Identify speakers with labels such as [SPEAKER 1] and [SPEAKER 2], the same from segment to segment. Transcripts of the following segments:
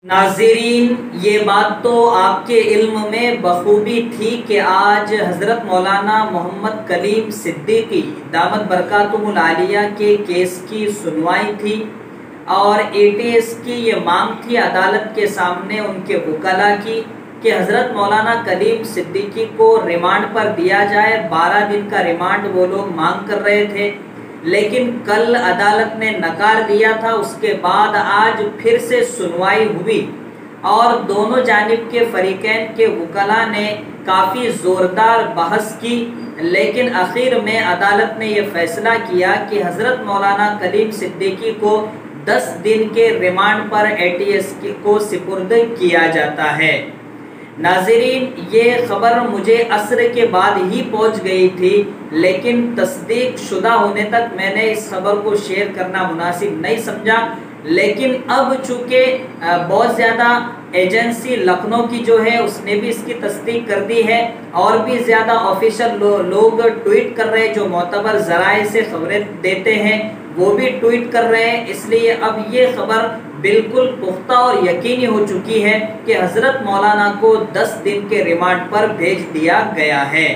[SPEAKER 1] नाज़रीन, ये बात तो आपके इल्म में बखूबी थी कि आज हज़रत मौलाना मोहम्मद कलीम सिद्दीकी दामत बरकातुहुल आलिया के केस की सुनवाई थी और ATS की ये मांग थी अदालत के सामने उनके वकला की कि हज़रत मौलाना कलीम सिद्दीकी को रिमांड पर दिया जाए। 12 दिन का रिमांड वो लोग मांग कर रहे थे, लेकिन कल अदालत ने नकार दिया था। उसके बाद आज फिर से सुनवाई हुई और दोनों जानिब के फरीकैन के वकला ने काफ़ी ज़ोरदार बहस की, लेकिन आखिर में अदालत ने यह फैसला किया कि हज़रत मौलाना कलीम सिद्दीकी को 10 दिन के रिमांड पर ATS को सिपुर्द किया जाता है। नाज़रीन, ये खबर मुझे असर के बाद ही पहुंच गई थी, लेकिन तस्दीक शुदा होने तक मैंने इस खबर को शेयर करना मुनासिब नहीं समझा। लेकिन अब चूँकि बहुत ज़्यादा एजेंसी लखनऊ की जो है उसने भी इसकी तस्दीक कर दी है और भी ज़्यादा ऑफिशियल लोग ट्वीट कर रहे हैं, जो मोतबर ज़राए से खबरें देते हैं वो भी ट्वीट कर रहे हैं। इसलिए अब ये खबर बिल्कुल पुख्ता और यकीनी हो चुकी है कि हज़रत मौलाना को 10 दिन के रिमांड पर भेज दिया गया है।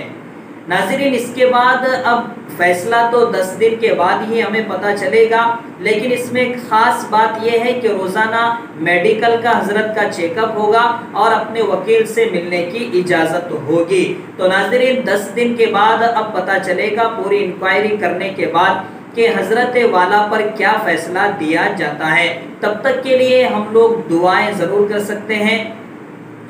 [SPEAKER 1] नाज़रीन, इसके बाद अब फैसला तो 10 दिन के बाद ही हमें पता चलेगा, लेकिन इसमें ख़ास बात यह है कि रोज़ाना मेडिकल का हज़रत का चेकअप होगा और अपने वकील से मिलने की इजाज़त होगी। तो नाज़रीन, 10 दिन के बाद अब पता चलेगा पूरी इंक्वायरी करने के बाद कि हज़रत वाला पर क्या फ़ैसला दिया जाता है। तब तक के लिए हम लोग दुआएं ज़रूर कर सकते हैं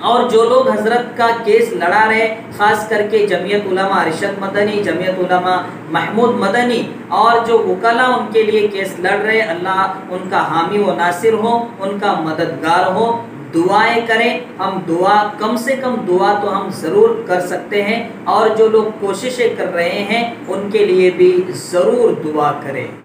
[SPEAKER 1] और जो लोग हज़रत का केस लड़ा रहे, ख़ास करके जमीयत उलमा अरशद मदनी, जमीयत उलमा महमूद मदनी और जो वकला उनके लिए केस लड़ रहे, अल्लाह उनका हामी व नासिर हो, उनका मददगार हो। दुआएं करें, हम दुआ कम से कम दुआ तो हम ज़रूर कर सकते हैं और जो लोग कोशिशें कर रहे हैं उनके लिए भी ज़रूर दुआ करें।